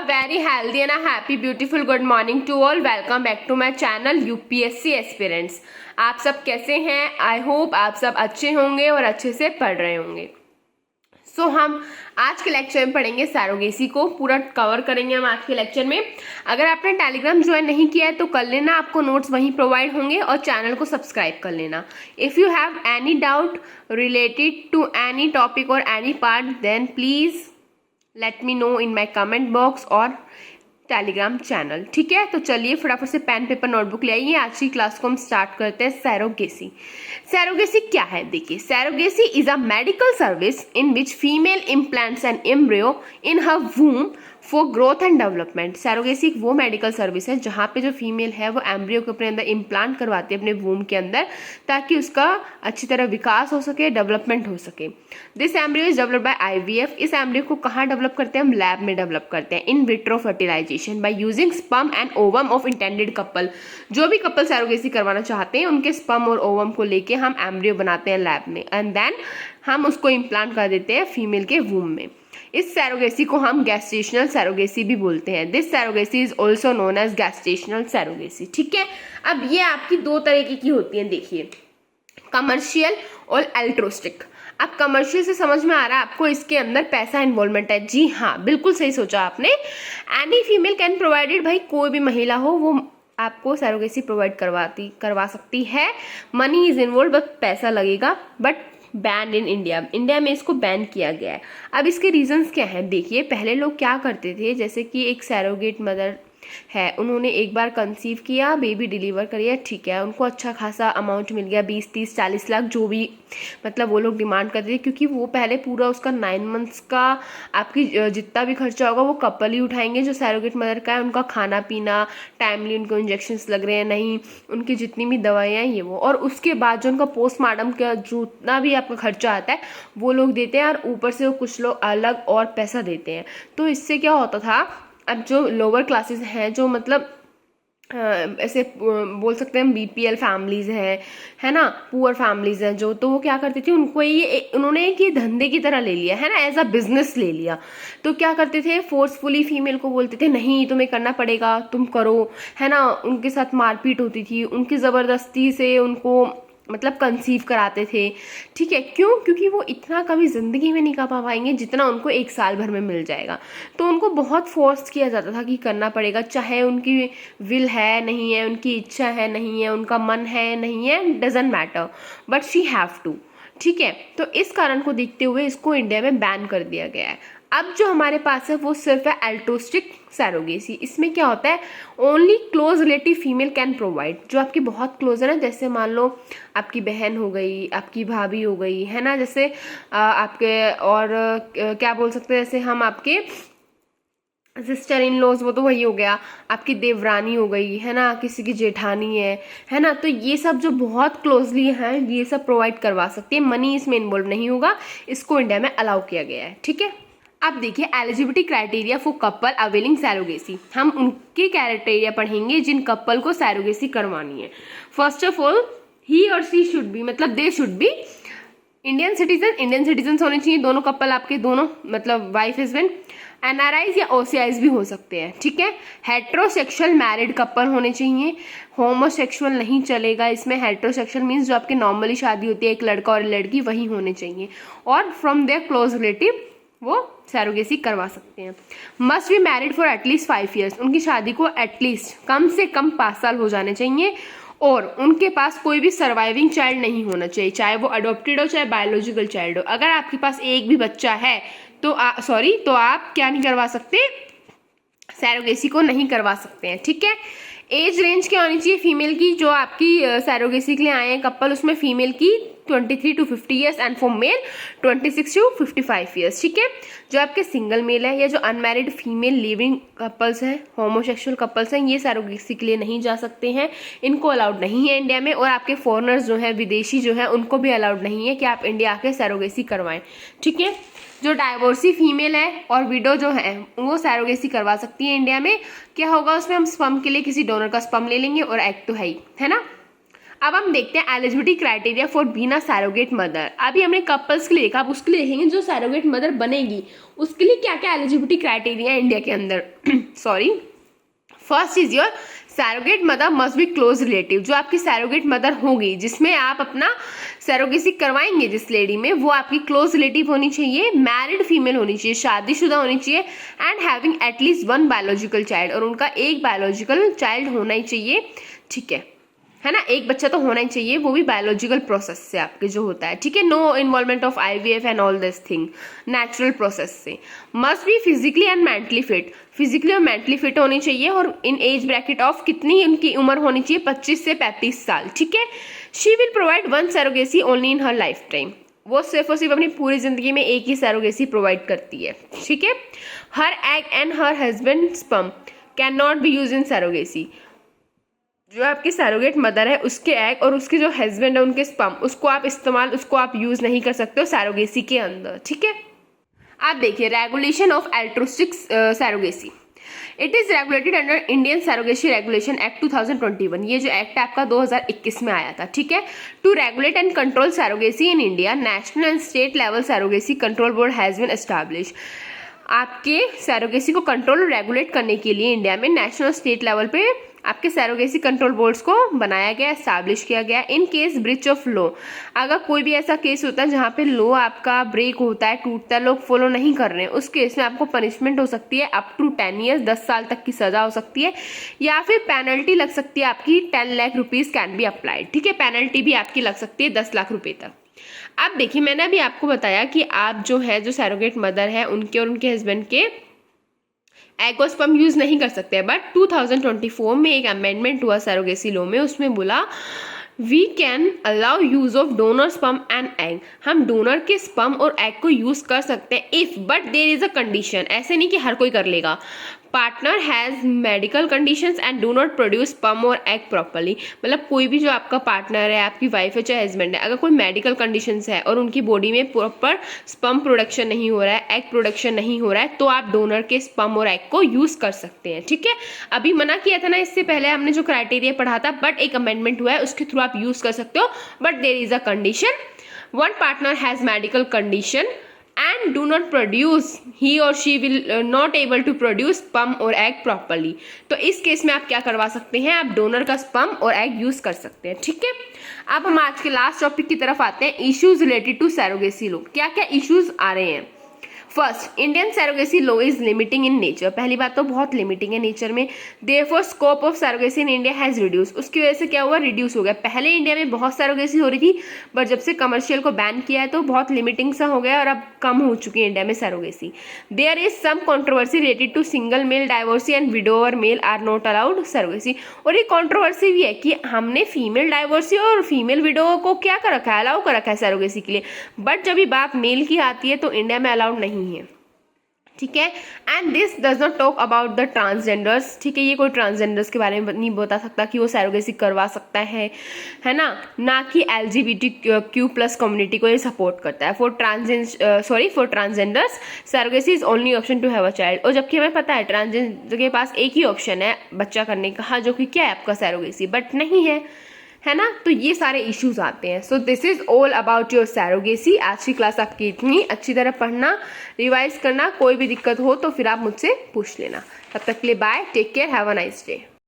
very healthy and a happy beautiful good morning to all. Welcome back to my channel UPSC Aspirants. आप सब कैसे हैं? I hope आप सब अच्छे होंगे और अच्छे से पढ़ रहे होंगे. हम आज के लेक्चर में पढ़ेंगे सैरोगेसी को, पूरा कवर करेंगे हम आज के लेक्चर में. अगर आपने टेलीग्राम ज्वाइन नहीं किया है तो कर लेना, आपको नोट्स वहीं प्रोवाइड होंगे और चैनल को सब्सक्राइब कर लेना. If you have any doubt related to any topic और any part then please let me know in my comment box और टेलीग्राम चैनल. ठीक है, तो चलिए फटाफट से पेन पेपर नोटबुक ले आइए. आज की क्लास को हम स्टार्ट करते हैं. सैरोगेसी. सैरोगेसी क्या है? देखिए, surrogacy is a medical service in which female implants an embryo in her womb for growth and development. Surrogacy एक वो मेडिकल सर्विस है जहाँ पे जो फीमेल है वो एम्ब्रियो को अपने अंदर इम्प्लांट करवाती है अपने वूम के अंदर, ताकि उसका अच्छी तरह विकास हो सके, डेवलपमेंट हो सके. This embryo is developed by IVF. इस एम्ब्रियो को कहाँ डेवलप करते हैं? हम लैब में डेवलप करते हैं. In vitro fertilisation by using sperm and ovum of intended couple. जो भी कपल सैरोगेसी करवाना चाहते हैं उनके स्पर्म और ओवम को लेके हम एम्ब्रियो बनाते हैं लैब में एंड देन हम उसको इम्प्लांट कर देते हैं फीमेल के वूम में. इस सैरोगेसी को हम गैस्टेशनल सैरोगेसी भी बोलते हैं. This surrogacy is also known as gestational surrogacy. ठीक है, अब ये आपकी दो तरीके की होती हैं. देखिए, कमर्शियल और एल्ट्रोस्टिक. अब कमर्शियल से समझ में आ रहा है आपको इसके अंदर पैसा इन्वॉल्वमेंट है. जी हाँ, बिल्कुल सही सोचा आपने. एनी फीमेल कैन प्रोवाइडेड, भाई कोई भी महिला हो वो आपको सैरोगेसी प्रोवाइड करवा सकती है. मनी इज इन्वॉल्व, बस पैसा लगेगा. बट बैन इन इंडिया में इसको बैन किया गया है. अब इसके रीजंस क्या हैं? देखिए, पहले लोग क्या करते थे, जैसे कि एक सैरोगेट मदर है, उन्होंने एक बार कंसीव किया, बेबी डिलीवर करिए, ठीक है, उनको अच्छा खासा अमाउंट मिल गया, 20, 30, 40 लाख जो भी मतलब वो लोग डिमांड करते थे, क्योंकि वो पहले पूरा उसका 9 मंथ्स का आपकी जितना भी खर्चा होगा वो कपल ही उठाएंगे. जो सैरोगेट मदर का है उनका खाना पीना, टाइमली उनको इंजेक्शंस लग रहे हैं नहीं, उनकी जितनी भी दवाइयाँ ये वो, और उसके बाद जो उनका पोस्टमार्टम का जितना भी आपका खर्चा आता है वो लोग देते हैं, और ऊपर से वो कुछ लोग अलग और पैसा देते हैं. तो इससे क्या होता था, अब जो लोअर क्लासेस हैं, जो मतलब ऐसे बोल सकते हैं हम BPL फैमिलीज है ना, पुअर फैमिलीज हैं जो, तो वो क्या करती थी, उनको उन्होंने एक ये धंधे की तरह ले लिया है ना, एज अ बिजनेस ले लिया. तो क्या करते थे, फोर्सफुली फीमेल को बोलते थे नहीं तुम्हें करना पड़ेगा, तुम करो, है ना. उनके साथ मारपीट होती थी, उनकी ज़बरदस्ती से उनको मतलब कंसीव कराते थे. ठीक है, क्यों? क्योंकि वो इतना कभी ज़िंदगी में नहीं कर पाएंगे जितना उनको एक साल भर में मिल जाएगा. तो उनको बहुत फोर्स किया जाता था कि करना पड़ेगा, चाहे उनकी विल है नहीं है, उनकी इच्छा है नहीं है, उनका मन है नहीं है, doesn't matter, but she have to. ठीक है, तो इस कारण को देखते हुए इसको इंडिया में बैन कर दिया गया है. अब जो हमारे पास है वो सिर्फ है एल्ट्रोस्टिक सैरोगेसी. इसमें क्या होता है, only close relative female can provide. जो आपकी बहुत क्लोज है ना, जैसे मान लो आपकी बहन हो गई, आपकी भाभी हो गई, है ना, जैसे आपके और क्या बोल सकते हैं, जैसे हम आपके सिस्टर इन लॉज, वो तो वही हो गया, आपकी देवरानी हो गई, है ना, किसी की जेठानी है ना. तो ये सब जो बहुत क्लोजली हैं ये सब प्रोवाइड करवा सकती है. मनी इसमें इन्वॉल्व नहीं होगा. इसको इंडिया में अलाउ किया गया है. ठीक है, अब देखिए eligibility criteria for couple availing surrogacy. हम उनके क्राइटेरिया पढ़ेंगे जिन कपल को सैरोगेसी करवानी है. फर्स्ट ऑफ ऑल, ही और शी शुड बी, मतलब they should be Indian citizen होने चाहिए. दोनों कपल आपके, दोनों मतलब वाइफ हस्बैंड. NRIs या OCIs भी हो सकते हैं. ठीक है, हेट्रोसेक्सुअल मैरिड कपल होने चाहिए. होमोसेक्सुअल नहीं चलेगा इसमें. हेट्रोसेक्सुअल मीन्स जो आपकी नॉर्मली शादी होती है एक लड़का और लड़की, वही होने चाहिए. और फ्रॉम देयर क्लोज रिलेटिव वो सैरोगेसी करवा सकते हैं. Must be married for at least 5 years. उनकी शादी को एटलीस्ट कम से कम 5 साल हो जाने चाहिए. और उनके पास कोई भी सर्वाइविंग चाइल्ड नहीं होना चाहिए, चाहे वो अडॉप्टेड हो चाहे बायोलॉजिकल चाइल्ड हो. अगर आपके पास एक भी बच्चा है तो आप क्या नहीं करवा सकते, सैरोगेसी को नहीं करवा सकते हैं. ठीक है, एज रेंज क्या होनी चाहिए फीमेल की, जो आपकी सैरोगेसी के लिए आए हैं कपल, उसमें फीमेल की 23 to 50 years and for male 26 to 55 years. ठीक है, जो आपके सिंगल मेल है या जो अनमैरिड फीमेल लिविंग कपल्स हैं, होमोसेक्सुअल कपल्स हैं, ये सैरोगेसी के लिए नहीं जा सकते हैं. इनको अलाउड नहीं है इंडिया में. और आपके फॉरेनर्स जो हैं, विदेशी जो हैं, उनको भी अलाउड नहीं है कि आप इंडिया आके सैरोगेसी करवाएं. ठीक है, जो डाइवोर्सी फीमेल है और विडो जो है वो सैरोगेसी करवा सकती है इंडिया में. क्या होगा उसमें, हम स्पर्म के लिए किसी डोनर का स्पर्म ले लेंगे और एग तो है ही, है ना. अब हम देखते हैं eligibility criteria for being a surrogate mother. अभी हमने कपल्स के लिए देखा, अब उसके लिए देखेंगे जो सरोगेट मदर बनेगी उसके लिए क्या क्या एलिजिबिलिटी क्राइटेरिया है इंडिया के अंदर। Sorry, first is your surrogate mother must be close relative. जो आपकी सरोगेट मदर होगी जिसमें आप अपना सरोगेसी करवाएंगे जिस लेडी में, वो आपकी क्लोज रिलेटिव होनी चाहिए, मैरिड फीमेल होनी चाहिए, शादीशुदा होनी चाहिए, and having at least one biological child, और उनका एक बायोलॉजिकल चाइल्ड होना ही चाहिए। ठीक है ना, एक बच्चा तो होना ही चाहिए, वो भी बायोलॉजिकल प्रोसेस से आपके जो होता है। ठीक है, no involvement of IVF and all this thing, natural process से। Must be physically and mentally fit, physically और मेंटली फिट होनी चाहिए, और इन एज ब्रैकेट ऑफ कितनी उनकी उम्र होनी चाहिए, 25 से 35 साल। ठीक है, she will provide one surrogacy only in her life time, वो सिर्फ और सिर्फ अपनी पूरी जिंदगी में एक ही सरोगेसी प्रोवाइड करती है। ठीक है, her egg and her husband sperm can not be use in surrogacy. जो आपकी सरोगेट मदर है उसके एग और उसके जो हस्बैंड है उनके स्पर्म, उसको आप यूज नहीं कर सकते हो सरोगेसी के अंदर। ठीक है, आप देखिए regulation of altruistic surrogacy. It is regulated under Indian surrogacy regulation act 2021। ये जो एक्ट आपका 2021 में आया था। ठीक है, to regulate and control surrogacy in India, national and state level surrogacy control board has been establish. आपके सरोगेसी को कंट्रोल और रेगुलेट करने के लिए इंडिया में नेशनल स्टेट लेवल पे आपके सरोगेसी कंट्रोल बोर्ड्स को बनाया गया, एस्टैब्लिश किया गया। In case breach of law, अगर कोई भी ऐसा केस होता है जहाँ पे लॉ आपका ब्रेक होता है, टूटता है, लोग फॉलो नहीं कर रहे हैं, उस केस में आपको पनिशमेंट हो सकती है अप टू 10 ईयर्स, 10 साल तक की सजा हो सकती है, या फिर पेनल्टी लग सकती है आपकी 10 lakh rupees can be applied. ठीक है, पेनल्टी भी आपकी लग सकती है 10 लाख रुपए तक। अब देखिए, मैंने अभी आपको बताया कि आप जो है जो सरोगेट मदर है उनके और उनके हस्बैंड के एग और स्पर्म यूज नहीं कर सकते हैं, बट 2024 में एक अमेंडमेंट हुआ सरोगेसी लॉ में, उसमें बोला we can allow use of donor sperm and egg. हम डोनर के स्पर्म और एग को यूज कर सकते हैं if, but there is a condition. ऐसे नहीं कि हर कोई कर लेगा। Partner has medical conditions and do not produce sperm और एग प्रॉपर्ली। मतलब कोई भी जो आपका पार्टनर है, आपकी वाइफ है चाहे हस्बैंड है, अगर कोई मेडिकल कंडीशंस है और उनकी बॉडी में प्रॉपर स्पर्म प्रोडक्शन नहीं हो रहा है, एग प्रोडक्शन नहीं हो रहा है, तो आप डोनर के स्पर्म और एग को यूज कर सकते हैं। ठीक है, अभी मना किया था ना इससे पहले हमने जो क्राइटेरिया पढ़ा था, बट एक अमेंडमेंट हुआ है उसके थ्रू आप यूज कर सकते हो, but there is a condition, one partner has medical condition and do not produce, he or she will not able to produce sperm or egg properly। तो इस केस में आप क्या करवा सकते हैं, आप डोनर का स्पर्म और एग यूज कर सकते हैं। ठीक है, अब हम आज के लास्ट टॉपिक की तरफ आते हैं, issues related to surrogacy law. क्या क्या इश्यूज आ रहे हैं। First, Indian surrogacy law is limiting in nature. पहली बात तो बहुत लिमिटिंग है नेचर में। Therefore scope of surrogacy in India has reduce. उसकी वजह से क्या हुआ, रिड्यूस हो गया। पहले इंडिया में बहुत सरोगेसी हो रही थी, बट जब से कमर्शियल को बैन किया है तो बहुत लिमिटिंग सा हो गया और अब कम हो चुकी है इंडिया में surrogacy. There is some controversy related to single male divorcee and widower male are not allowed surrogacy. और ये कंट्रोवर्सी भी है कि हमने फीमेल डाइवोर्सी और फीमेल विडोवर को क्या कर रखा है, अलाउ कर रखा है सरोगेसी के लिए, बट जब ये बात मेल की आती है तो इंडिया में अलाउड नहीं है। ठीक है, and this does not talk about the transgenders. ठीक है, ये कोई ट्रांसजेंडर्स के बारे में नहीं बता सकता कि वो सरोगेसी करवा सकता है ना कि LGBTQ+ कम्युनिटी को ये सपोर्ट करता है। For transgenders surrogacy is only option to have a child. और जबकि हमें पता है ट्रांसजेंडर के पास एक ही ऑप्शन है बच्चा करने का, जो कि क्या है आपका सरोगेसी, बट नहीं है ना। तो ये सारे इश्यूज आते हैं। So this is all about your surrogacy. आज की क्लास आपकी इतनी, अच्छी तरह पढ़ना, रिवाइज करना, कोई भी दिक्कत हो तो फिर आप मुझसे पूछ लेना। तब तक के लिए bye, take care, have a nice day.